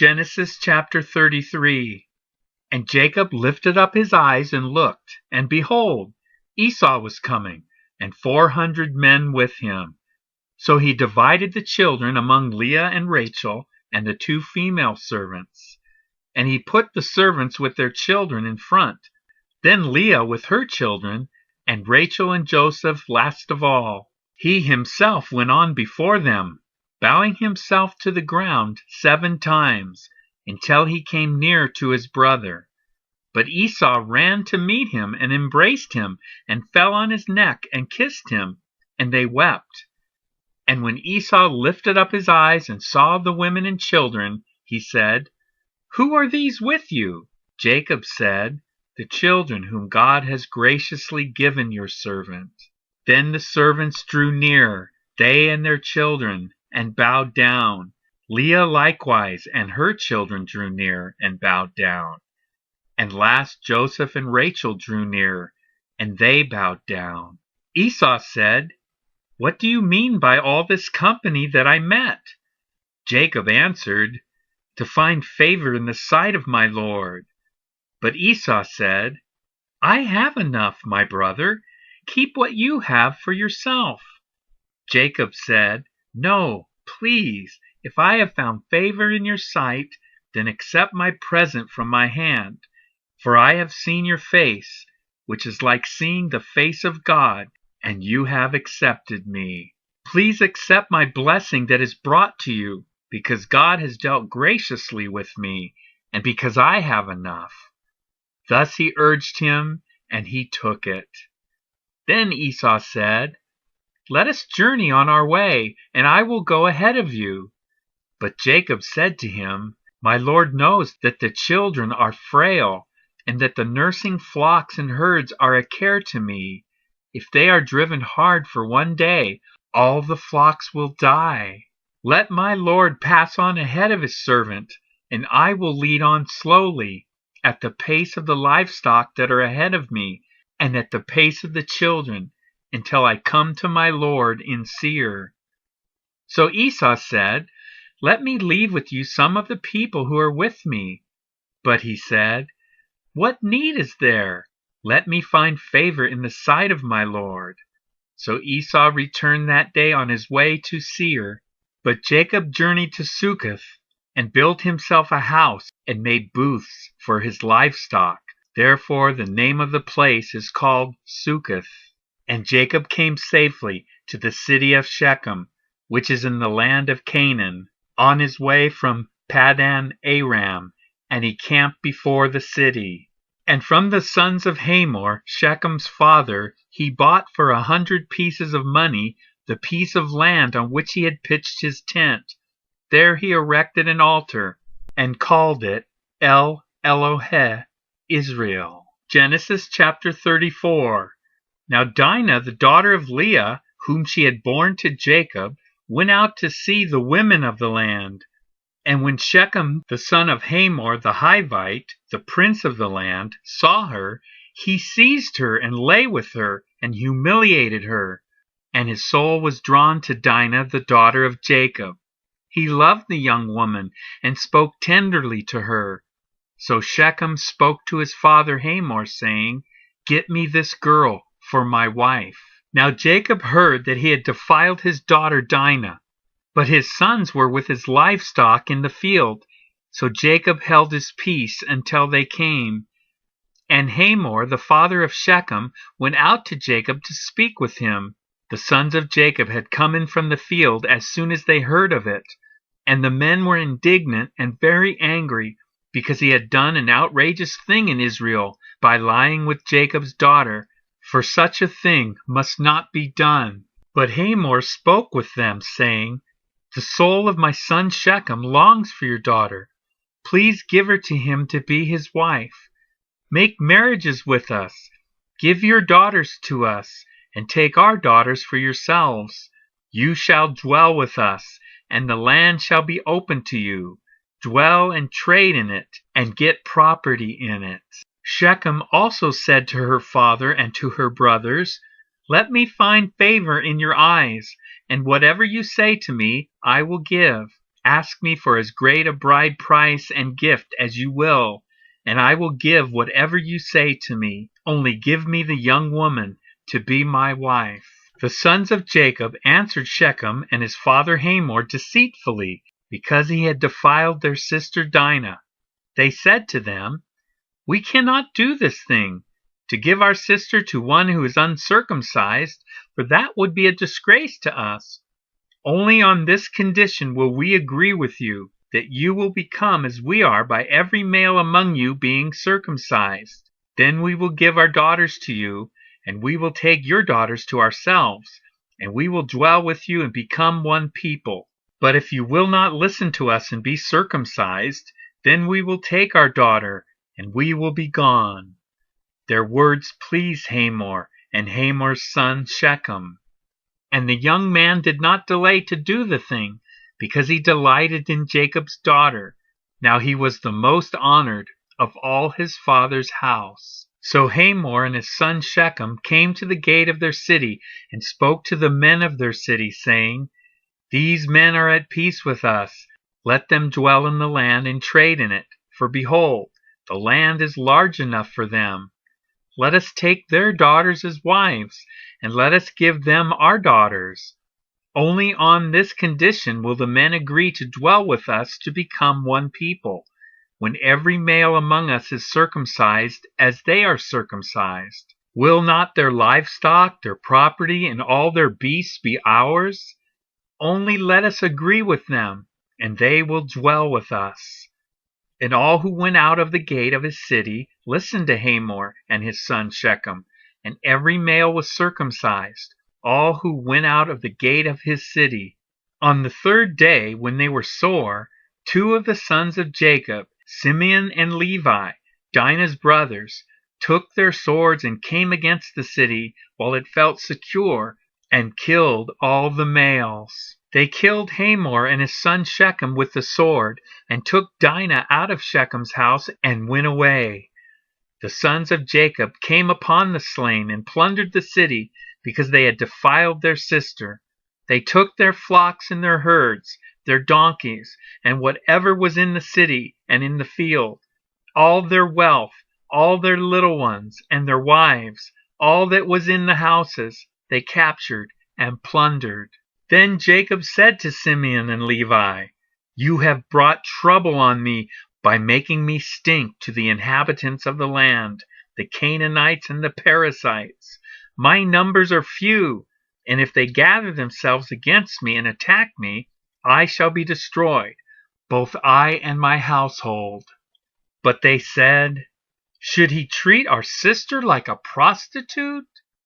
Genesis chapter 33. And Jacob lifted up his eyes and looked, and behold, Esau was coming, and 400 men with him. So he divided the children among Leah and Rachel and the 2 female servants. And he put the servants with their children in front, then Leah with her children, and Rachel and Joseph last of all. He himself went on before them, bowing himself to the ground 7 times, until he came near to his brother. But Esau ran to meet him and embraced him, and fell on his neck and kissed him, and they wept. And when Esau lifted up his eyes and saw the women and children, he said, "Who are these with you?" Jacob said, "The children whom God has graciously given your servant." Then the servants drew near, they and their children, and bowed down. Leah likewise and her children drew near and bowed down. And last Joseph and Rachel drew near, and they bowed down. Esau said, "What do you mean by all this company that I met?" Jacob answered, "To find favor in the sight of my lord." But Esau said, "I have enough, my brother. Keep what you have for yourself." Jacob said, "No, please, if I have found favor in your sight, then accept my present from my hand. For I have seen your face, which is like seeing the face of God, and you have accepted me. Please accept my blessing that is brought to you, because God has dealt graciously with me, and because I have enough." Thus he urged him, and he took it. Then Esau said, "Let us journey on our way, and I will go ahead of you." But Jacob said to him, "My lord knows that the children are frail, and that the nursing flocks and herds are a care to me. If they are driven hard for one day, all the flocks will die. Let my lord pass on ahead of his servant, and I will lead on slowly, at the pace of the livestock that are ahead of me, and at the pace of the children, until I come to my lord in Seir." So Esau said, "Let me leave with you some of the people who are with me." But he said, "What need is there? Let me find favor in the sight of my lord." So Esau returned that day on his way to Seir. But Jacob journeyed to Succoth, and built himself a house, and made booths for his livestock. Therefore the name of the place is called Succoth. And Jacob came safely to the city of Shechem, which is in the land of Canaan, on his way from Paddan Aram, and he camped before the city. And from the sons of Hamor, Shechem's father, he bought for 100 pieces of money the piece of land on which he had pitched his tent. There he erected an altar, and called it El Elohe Israel. Genesis chapter 34. Now Dinah, the daughter of Leah, whom she had borne to Jacob, went out to see the women of the land. And when Shechem, the son of Hamor the Hivite, the prince of the land, saw her, he seized her and lay with her and humiliated her. And his soul was drawn to Dinah, the daughter of Jacob. He loved the young woman and spoke tenderly to her. So Shechem spoke to his father Hamor, saying, "Get me this girl for my wife." Now Jacob heard that he had defiled his daughter Dinah, but his sons were with his livestock in the field. So Jacob held his peace until they came. And Hamor, the father of Shechem, went out to Jacob to speak with him. The sons of Jacob had come in from the field as soon as they heard of it. And the men were indignant and very angry, because he had done an outrageous thing in Israel by lying with Jacob's daughter, for such a thing must not be done. But Hamor spoke with them, saying, "The soul of my son Shechem longs for your daughter. Please give her to him to be his wife. Make marriages with us. Give your daughters to us, and take our daughters for yourselves. You shall dwell with us, and the land shall be open to you. Dwell and trade in it, and get property in it." Shechem also said to her father and to her brothers, "Let me find favor in your eyes, and whatever you say to me I will give." Ask me for as great a bride price and gift as you will, and I will give whatever you say to me. Only give me the young woman to be my wife." The sons of Jacob answered Shechem and his father Hamor deceitfully, because he had defiled their sister Dinah. They said to them, "We cannot do this thing, to give our sister to one who is uncircumcised, for that would be a disgrace to us. Only on this condition will we agree with you, that you will become as we are by every male among you being circumcised. Then we will give our daughters to you, and we will take your daughters to ourselves, and we will dwell with you and become one people. But if you will not listen to us and be circumcised, then we will take our daughter, and we will be gone." Their words pleased Hamor and Hamor's son Shechem. And the young man did not delay to do the thing, because he delighted in Jacob's daughter. Now he was the most honored of all his father's house. So Hamor and his son Shechem came to the gate of their city and spoke to the men of their city, saying, "These men are at peace with us. Let them dwell in the land and trade in it, for behold, the land is large enough for them. Let us take their daughters as wives, and let us give them our daughters. Only on this condition will the men agree to dwell with us to become one people, when every male among us is circumcised as they are circumcised. Will not their livestock, their property, and all their beasts be ours? Only let us agree with them, and they will dwell with us." And all who went out of the gate of his city listened to Hamor and his son Shechem, and every male was circumcised, all who went out of the gate of his city. On the third day, when they were sore, two of the sons of Jacob, Simeon and Levi, Dinah's brothers, took their swords and came against the city while it felt secure, and killed all the males. They killed Hamor and his son Shechem with the sword, and took Dinah out of Shechem's house and went away. The sons of Jacob came upon the slain and plundered the city, because they had defiled their sister. They took their flocks and their herds, their donkeys, and whatever was in the city and in the field, all their wealth, all their little ones, and their wives, all that was in the houses, they captured and plundered. Then Jacob said to Simeon and Levi, "You have brought trouble on me by making me stink to the inhabitants of the land, the Canaanites and the Perizzites. My numbers are few, and if they gather themselves against me and attack me, I shall be destroyed, both I and my household." But they said, "Should he treat our sister like a prostitute?"